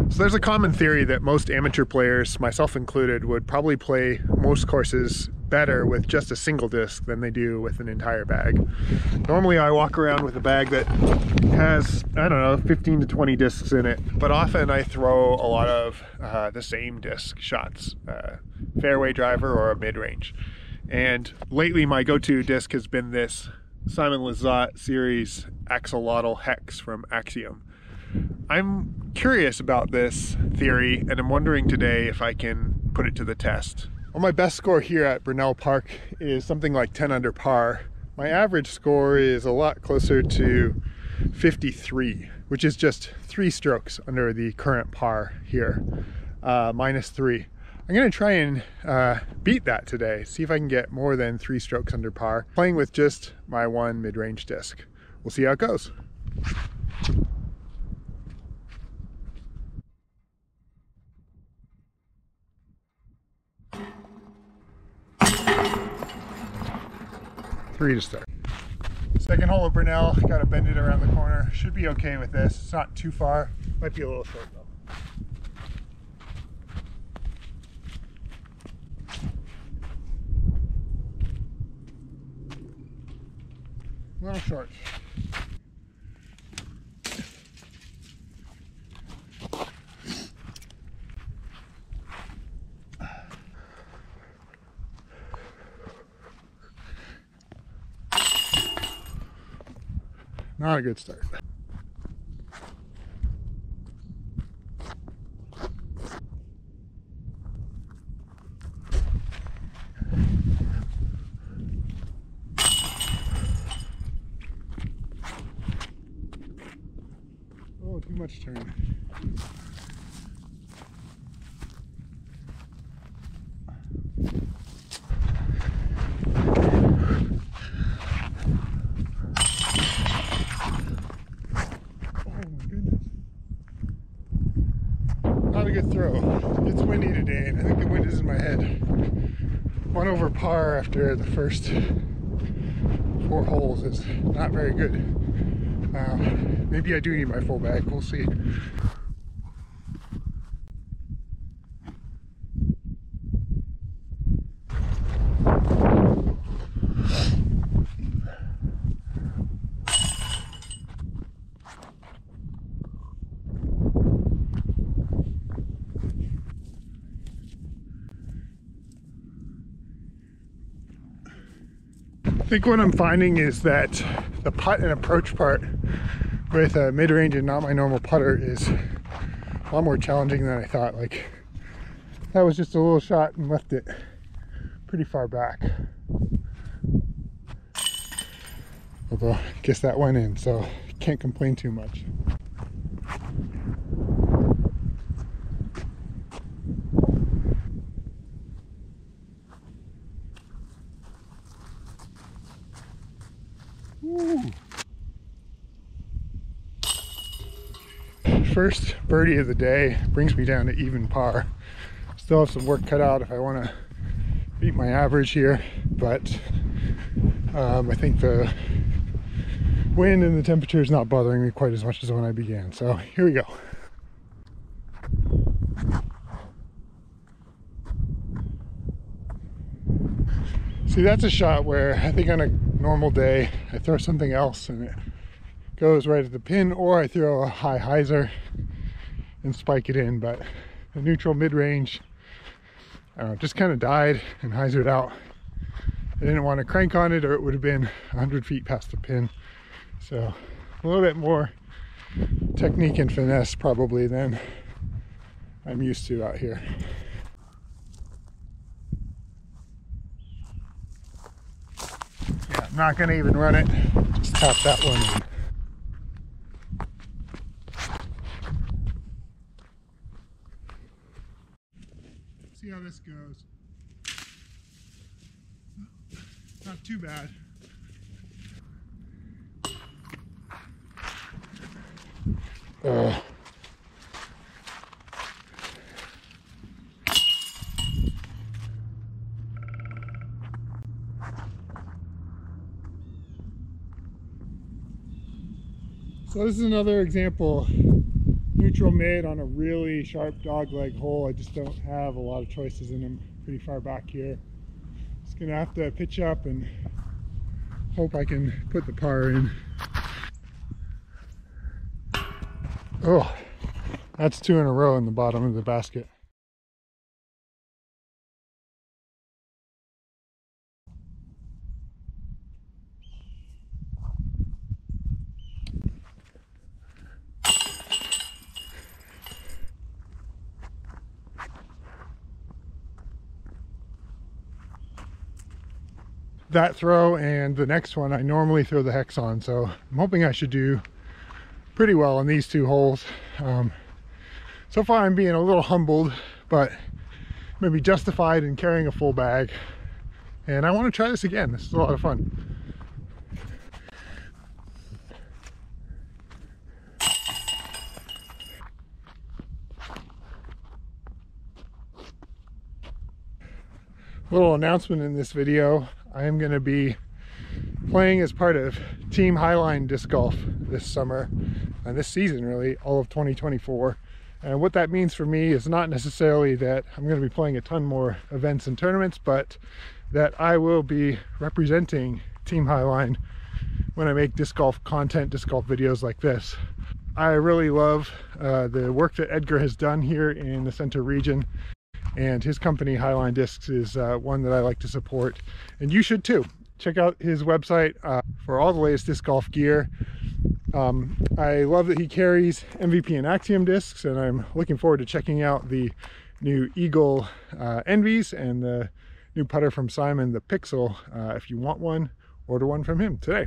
So there's a common theory that most amateur players, myself included, would probably play most courses better with just a single disc than they do with an entire bag. Normally I walk around with a bag that has, I don't know, 15 to 20 discs in it, but often I throw a lot of the same disc shots, fairway driver or a mid-range. And lately my go-to disc has been this Simon Lizotte series Axiom Hex from Axiom. I'm curious about this theory, and I'm wondering today if I can put it to the test. Well, my best score here at Bernel Park is something like 10 under par. My average score is a lot closer to 53, which is just 3 strokes under the current par here, -3. I'm gonna try and beat that today, see if I can get more than 3 strokes under par, playing with just my one mid-range disc. We'll see how it goes. Three to start. Second hole of Bernel, gotta bend it around the corner. Should be okay with this. It's not too far. Might be a little short though. A little short. Not a good start. Oh, too much turn. Not a good throw. It's windy today, and I think the wind is in my head. 1 over par after the first 4 holes is not very good. Maybe I do need my full bag. We'll see. I think what I'm finding is that the putt and approach part with a mid-range and not my normal putter is a lot more challenging than I thought. Like, that was just a little shot and left it pretty far back. Although I guess that went in, so can't complain too much. Ooh. First birdie of the day brings me down to even par. Still have some work cut out if I want to beat my average here, but I think the wind and the temperature is not bothering me quite as much as when I began. So here we go. See, that's a shot where I think on a normal day I throw something else and it goes right at the pin, or I throw a high hyzer and spike it in, but the neutral mid-range just kind of died and hyzered out. I didn't want to crank on it or it would have been 100 feet past the pin. So a little bit more technique and finesse probably than I'm used to out here. Yeah, I'm not going to even run it, just tap that one in. See how this goes. Not too bad. So this is another example. neutral mid on a really sharp dog leg hole. I just don't have a lot of choices in them pretty far back here. Just gonna have to pitch up and hope I can put the par in. Oh, that's 2 in a row in the bottom of the basket. That throw and the next one I normally throw the hex on, so I'm hoping I should do pretty well on these 2 holes. So far I'm being a little humbled, but maybe justified in carrying a full bag, and I want to try this again. This is a lot of fun. Little announcement in this video: I am going to be playing as part of Team Highline Disc Golf this summer, and this season really, all of 2024. And what that means for me is not necessarily that I'm going to be playing a ton more events and tournaments, but that I will be representing Team Highline when I make disc golf content, disc golf videos like this. I really love the work that Edgar has done here in the Center region, and his company Highline Discs is one that I like to support, and you should too. Check out his website for all the latest disc golf gear. I love that he carries MVP and Axiom discs, and I'm looking forward to checking out the new Eagle Envies and the new putter from Simon, the Pixel. If you want one, order one from him today.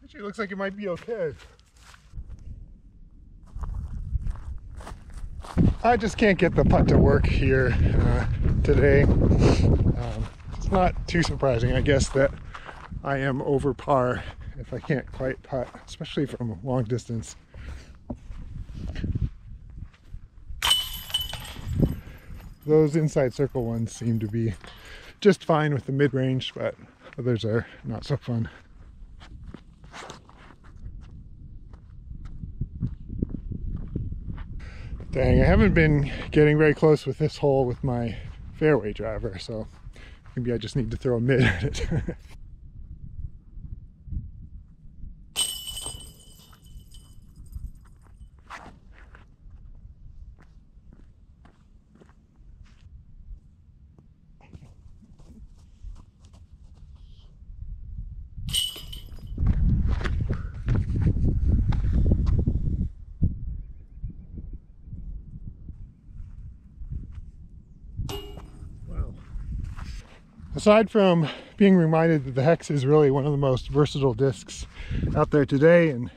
Actually, it looks like it might be okay. I just can't get the putt to work here today. It's not too surprising, I guess, that I am over par if I can't quite putt, especially from long distance. Those inside circle ones seem to be just fine with the mid-range, but others are not so fun. Dang, I haven't been getting very close with this hole with my fairway driver, so maybe I just need to throw a mid at it. Aside from being reminded that the Hex is really one of the most versatile discs out there today, and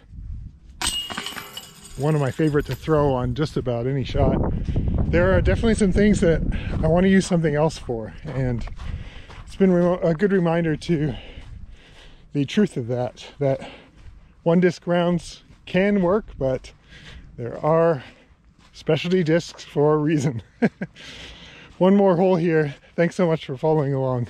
one of my favorite to throw on just about any shot, there are definitely some things that I want to use something else for, and it's been a good reminder to the truth of that one disc rounds can work, but there are specialty discs for a reason. One more hole here. Thanks so much for following along.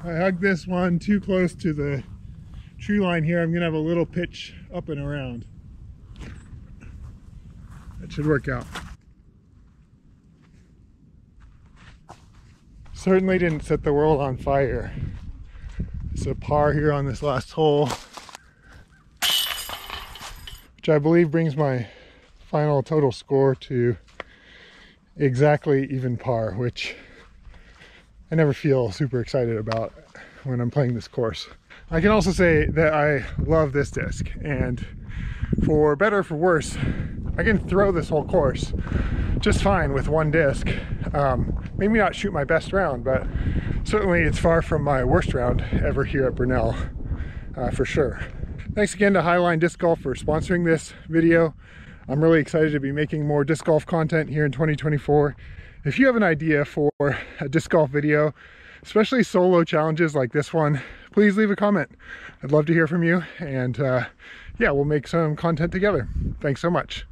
I hugged this one too close to the tree line here. I'm gonna have a little pitch up and around. That should work out. Certainly didn't set the world on fire. It's a par here on this last hole, which I believe brings my final total score to exactly even par, which I never feel super excited about when I'm playing this course. I can also say that I love this disc, and for better or for worse, I can throw this whole course just fine with one disc. Maybe not shoot my best round, but certainly it's far from my worst round ever here at Bernel, for sure. Thanks again to Highline Disc Golf for sponsoring this video. I'm really excited to be making more disc golf content here in 2024, If you have an idea for a disc golf video, especially solo challenges like this one, please leave a comment. I'd love to hear from you, and yeah, we'll make some content together. Thanks so much.